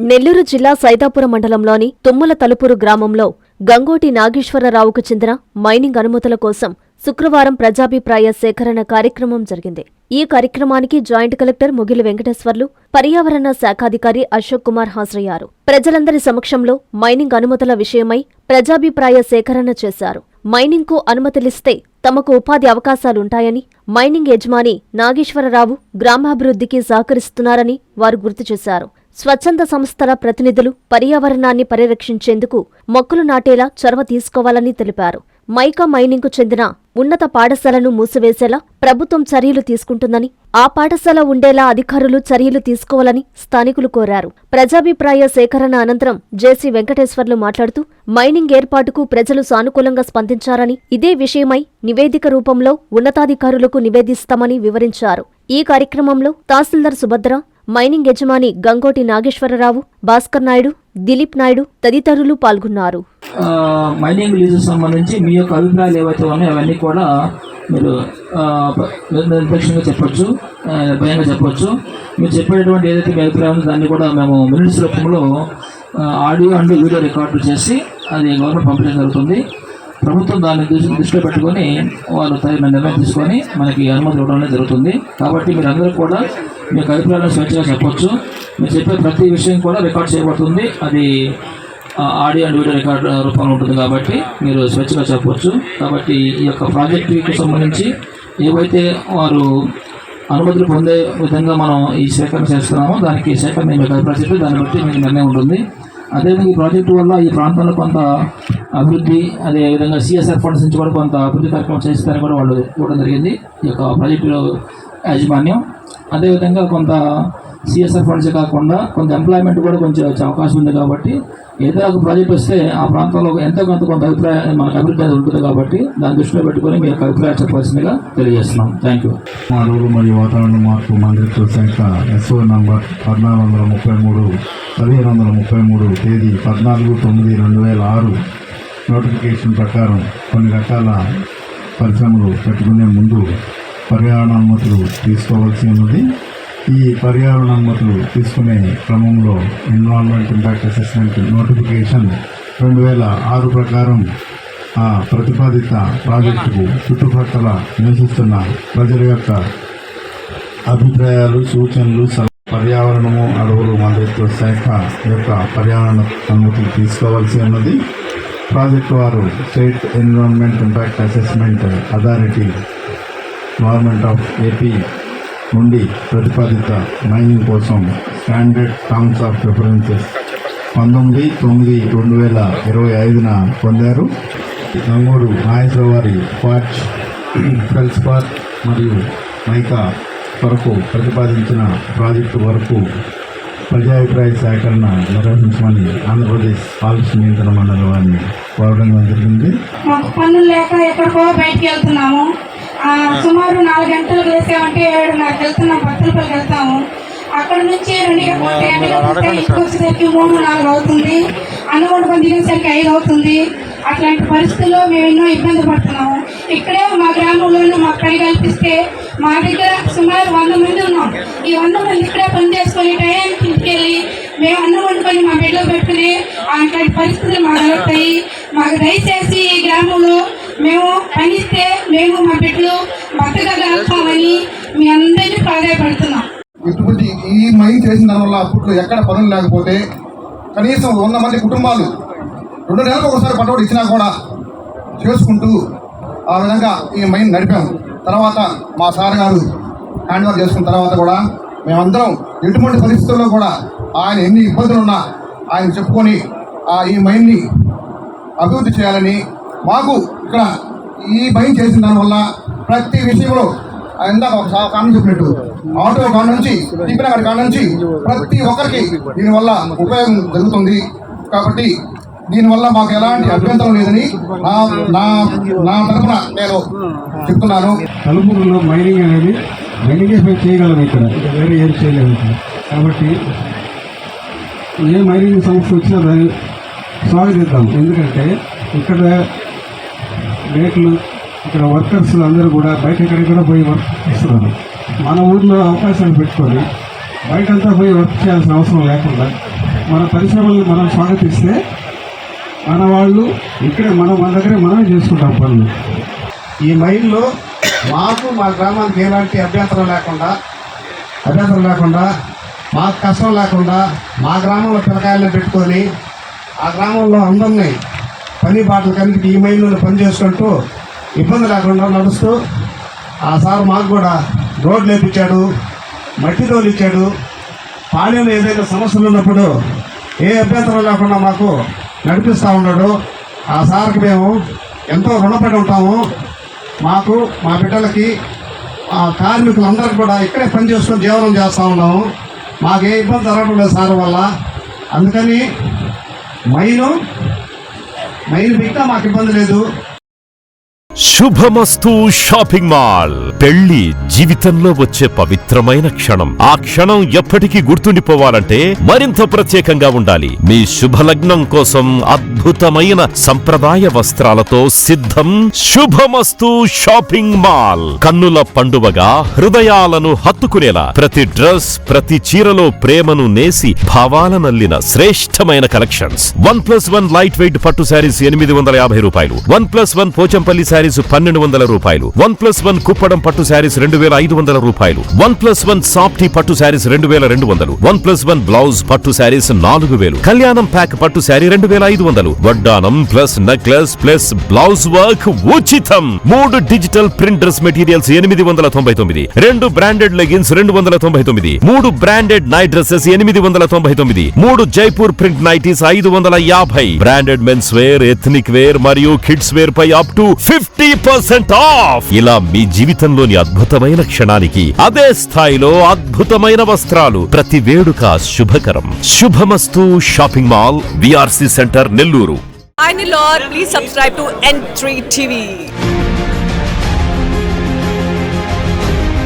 నెల్లూరు జిల్లా సైదాపురం మండలంలోని తుమ్మల తలుపురు గ్రామంలో గంగోటి నాగేశ్వరరావుకు చెందిన మైనింగ్ అనుమతుల కోసం శుక్రవారం ప్రజాభిప్రాయ సేకరణ కార్యక్రమం జరిగింది. ఈ కార్యక్రమానికి జాయింట్ కలెక్టర్ ముగిలి వెంకటేశ్వర్లు, పర్యావరణ శాఖాధికారి అశోక్ కుమార్ హాజరయ్యారు. ప్రజలందరి సమక్షంలో మైనింగ్ అనుమతుల విషయమై ప్రజాభిప్రాయ సేకరణ చేశారు. మైనింగ్కు అనుమతులిస్తే తమకు ఉపాధి అవకాశాలుంటాయని, మైనింగ్ యజమాని నాగేశ్వరరావు గ్రామాభివృద్ధికి సహకరిస్తున్నారని వారు గుర్తు చేశారు. స్వచ్ఛంద సంస్థల ప్రతినిధులు పర్యావరణాన్ని పరిరక్షించేందుకు మొక్కలు నాటేలా చొరవ తీసుకోవాలని తెలిపారు. మైకా మైనింగ్కు చెందిన ఉన్నత పాఠశాలను మూసివేసేలా ప్రభుత్వం చర్యలు తీసుకుంటుందని, ఆ పాఠశాల ఉండేలా అధికారులు చర్యలు తీసుకోవాలని స్థానికులు కోరారు. ప్రజాభిప్రాయ సేకరణ అనంతరం జేసీ వెంకటేశ్వర్లు మాట్లాడుతూ మైనింగ్ ఏర్పాటుకు ప్రజలు సానుకూలంగా స్పందించారని, ఇదే విషయమై నివేదిక రూపంలో ఉన్నతాధికారులకు నివేదిస్తామని వివరించారు. ఈ కార్యక్రమంలో తహసీల్దార్ సుభద్ర, మైనింగ్ యజమాని గంగోటి నాగేశ్వరరావు, భాస్కర్ నాయుడు, దిలీప్ నాయుడు తదితరులు పాల్గొన్నారు. మైనింగ్ లీజుకు సంబంధించి మీ యొక్క అభిప్రాయాలు ఏవైతే ఉన్నాయో అవన్నీ కూడా మీరు నిర్లక్ష్యంగా చెప్పొచ్చు, భయంగా చెప్పొచ్చు. మీరు చెప్పేటువంటి ఏదైతే మీ అభిప్రాయం ఉందో దాన్ని కూడా మేము మినిట్స్ రూపంలో ఆడియో అండ్ వీడియో రికార్డు చేసి అది గవర్నమెంట్ పంపించడం జరుగుతుంది. ప్రభుత్వం దాన్ని దృష్టిలో పెట్టుకొని వాళ్ళు తగిన నిర్ణయం తీసుకొని మనకి అనుమతులు ఇవ్వడం అనేది జరుగుతుంది. కాబట్టి మీరు అందరూ కూడా మీకు అభిప్రాయాలను స్వేచ్ఛగా చెప్పొచ్చు. మీరు చెప్పే ప్రతి విషయం కూడా రికార్డ్ చేయబడుతుంది. అది ఆడియో అండ్ వీడియో రికార్డ్ రూపంలో ఉంటుంది కాబట్టి మీరు స్వేచ్ఛగా చెప్పవచ్చు. కాబట్టి ఈ యొక్క ప్రాజెక్టుకి సంబంధించి ఏవైతే వారు అనుమతులు పొందే విధంగా మనం ఈ సేకరణ చేస్తున్నామో దానికి సేకరణ మీకు అభిప్రాయం చెప్పి దాన్ని బట్టి మీకు నిర్ణయం ఉంటుంది. అదేవిధంగా ఈ ప్రాజెక్టు వల్ల ఈ ప్రాంతంలో కొంత అభివృద్ధి, అదేవిధంగా సిఎస్ఆర్ ఫండ్స్ నుంచి కూడా కొంత అభివృద్ధి కార్యక్రమం చేస్తారని కూడా వాళ్ళు ఇవ్వడం జరిగింది ఈ యొక్క ప్రాజెక్టు యాజమాన్యం. అదేవిధంగా కొంత సిఎస్ఆర్ ఫండ్స్ కాకుండా కొంత ఎంప్లాయ్మెంట్ కూడా కొంచెం వచ్చే అవకాశం ఉంది. కాబట్టి ఏదో ఒక ప్రాజెక్ట్ వస్తే ఆ ప్రాంతంలో ఎంతో కొంత అభిప్రాయం మనకు అభివృద్ధి అనేది ఉంటుంది. కాబట్టి దాన్ని దృష్టిలో పెట్టుకొని మీ యొక్క అభిప్రాయం చెప్పాల్సిందిగా తెలియజేస్తున్నాం. Thank you. అడవులు మరియు వాతావరణ మార్పు మంత్రిత్వ శాఖ SO నంబర్ 1433/1533 తేదీ 14/9/2006 నోటిఫికేషన్ ప్రకారం కొన్ని రకాల పరిశ్రమలు పెట్టుకునే ముందు పర్యావరణ అనుమతులు తీసుకోవాల్సి ఉన్నది. ఈ పర్యావరణ అనుమతులు తీసుకునే క్రమంలో ఎన్విరాన్మెంట్ ఇంపాక్ట్ అసెస్మెంట్ నోటిఫికేషన్ 2006 ప్రకారం ఆ ప్రతిపాదిత ప్రాజెక్టుకు చుట్టుపక్కల నివసిస్తున్న ప్రజల యొక్క అభిప్రాయాలు, సూచనలు, పర్యావరణము అడవులు మంత్రిత్వ శాఖ యొక్క పర్యావరణ అనుమతులు తీసుకోవాల్సి ఉన్నది. ప్రాజెక్టు వారు state environment impact assessment authority government of AP నుండి ప్రతిపాదిత మైనింగ్ కోసం స్టాండర్డ్ టర్మ్స్ ఆఫ్ రిఫరెన్సెస్ 19/9/2025 పొందారు. గంగోడు నాగేశ్వరవారి క్వార్ట్జ్, ఫెల్స్పార్ మరియు మైకా కొరకు ప్రతిపాదించిన ప్రాజెక్టు వరకు ప్రజాభిప్రాయ సేకరణ నిర్వహించమని ఆంధ్రప్రదేశ్ కాలుష్య నియంత్రణ మండలి వారిని కోరడం జరిగింది. మాకు పనులు లేక ఎక్కడికో బయటికి వెళ్తున్నాము. సుమారు 4 గంటలకు లేసామంటే 7:30 వెళ్తున్నాం, భక్తులపల్లికి వెళ్తాము. అక్కడ నుంచి 2 ఇంటికి వచ్చేసరికి 3-4 అవుతుంది. అన్నం వండుకొని తినేసరికి 5 అవుతుంది. అట్లాంటి పరిస్థితుల్లో మేము ఎన్నో ఇబ్బంది పడుతున్నాము. ఇక్కడే మా గ్రామంలోనూ మాకు పని కల్పిస్తే మా దగ్గర సుమారు 100 మంది ఉన్నాం. ఈ 100 మంది ఇక్కడే పని చేసుకొని టయానికి ఇంటికి వెళ్ళి మేము అన్నం వండుకొని మా బిడ్డలు పెట్టుకుని అట్లాంటి పరిస్థితులు మాకు జరుగుతాయి. మాకు దయచేసి ఈ గ్రామంలో మేము పనిస్తే మేము మా బిడ్డలు బతకగలుగుతామని మీ అందరినీ ప్రాధాయపడుతున్నాం. ఇటువంటి ఈ మైన్ చేసిన దానివల్ల అప్పట్లో ఎక్కడ పనులు లేకపోతే కనీసం 100 మంది కుటుంబాలు 2 నెలలకు ఒకసారి పట్టుబడి ఇచ్చినా కూడా చేసుకుంటూ ఆ విధంగా ఈ మైన్ నడిపాము. తర్వాత మా సార్ గారు హ్యాండ్ ఓవర్ చేసుకున్న తర్వాత కూడా మేమందరం ఎటువంటి పరిస్థితుల్లో కూడా ఆయన ఎన్ని ఇబ్బందులు ఉన్నా ఆయన చెప్పుకొని ఈ మైన్ని అభివృద్ధి చేయాలని, మాకు ఇక్కడ ఈ మైన్ చేసిన దానివల్ల ప్రతి విషయంలో ఇందాక ఒక కారణం చెప్పినట్టు ఆటో కాడ నుంచి టిఫిన్ కాడ నుంచి ప్రతి ఒక్కరికి దీనివల్ల ఉపయోగం జరుగుతుంది. కాబట్టి దీనివల్ల మాకు ఎలాంటి అభ్యంతరం లేదని నా తరఫున నేను చెప్తున్నాను. తలుపులలో మైనింగ్ అనేది మైనింగే చేయగలం, ఇక్కడ వేరే ఏం చేయలేము. కాబట్టి ఏ మైనింగ్ సమస్య వచ్చినా దాన్ని స్వాగతిద్దాం. ఎందుకంటే ఇక్కడ రేట్లు, ఇక్కడ వర్కర్స్ అందరూ కూడా బయట ఎక్కడెక్కడ పోయి వర్క్ చేస్తున్నారు. మన ఊర్లో అవకాశాలు పెట్టుకొని బయటంతా పోయి వర్క్ చేయాల్సిన అవసరం లేకుండా మన పరిశ్రమల్ని మనం స్వాగతిస్తే మన వాళ్ళు ఇక్కడే మన దగ్గరే మనమే చేసుకుంటాం పనులు. ఈ మైల్లో మాకు మా గ్రామానికి ఎలాంటి అభ్యంతరం లేకుండా మాకు కష్టం లేకుండా మా గ్రామంలో పిల్లకాయలను పెట్టుకొని ఆ గ్రామంలో అందరినీ పని బాటలు కలిపి ఈ మైల్లో పని చేసుకుంటూ ఇబ్బంది లేకుండా నడుస్తూ ఆ సార్ మాకు కూడా రోడ్లు వేపించాడు, మట్టి రోడ్లు ఇచ్చాడు. పాలెంలో ఏదైనా సమస్యలు ఉన్నప్పుడు ఏ అభ్యంతరం లేకుండా మాకు నడిపిస్తూ ఉన్నాడు. ఆ సార్కి మేము ఎంతో రుణపడి ఉంటాము. మాకు మా బిడ్డలకి కార్మికులందరికీ కూడా ఇక్కడే పని చేసుకొని జీవనం చేస్తూ ఉన్నాము. మాకు ఏ ఇబ్బంది జరగడం లేదు సార్ వల్ల. అందుకని మైను పెట్టినా మాకు ఇబ్బంది లేదు. శుభమస్తు షాపింగ్ మాల్. పెళ్లి జీవితంలో వచ్చే పవిత్రమైన క్షణం. ఆ క్షణం ఎప్పటికీ గుర్తుండిపోవాలంటే మరింత ప్రత్యేకంగా ఉండాలి. మీ శుభలగ్నం కోసం అద్భుతమైన సంప్రదాయ వస్త్రాలతో సిద్ధం శుభమస్తు షాపింగ్ మాల్. కన్నుల పండువగా హృదయాలను హత్తుకునేలా ప్రతి డ్రెస్, ప్రతి చీరలో ప్రేమను నేసి భావాలనల్లిన శ్రేష్టమైన కలెక్షన్స్. 1+1 లైట్ వెయిట్ పట్టు శారీస్ 850 రూపాయలు. 1+1 పోచంపల్లి శారీస్ 1200 రూపాయలు. 1+1 కుప్పడం పట్టు శారీస్ 2500 రూపాయలు. 1+1 సాఫ్టీ పట్టు శారీస్ 2200. 1+1 బ్లౌజ్ పట్టు శారీస్ 4000. కళ్యాణం ప్యాక్ పట్టు శారీ 2500. వడ్డానం plus necklace plus blouse work ఉచితం. 3 digital print dress materials 899. 2 branded leggings 299. 3 branded night dresses 899. 3 Jaipur print nighties 550. Branded men's wear, ethnic wear మరియు కిడ్స్ వేర్ పై అప్ టు 50% ఆఫ్. ఇలా మీ జీవితంలోని అద్భుతమైన క్షణానికి అదే స్థాయిలో అద్భుతమైన వస్త్రాలు. ప్రతి వేడుక శుభకరం. శుభమస్తు shopping mall, VRC centre, Nellore. Hi Nilor, please subscribe to N3 TV.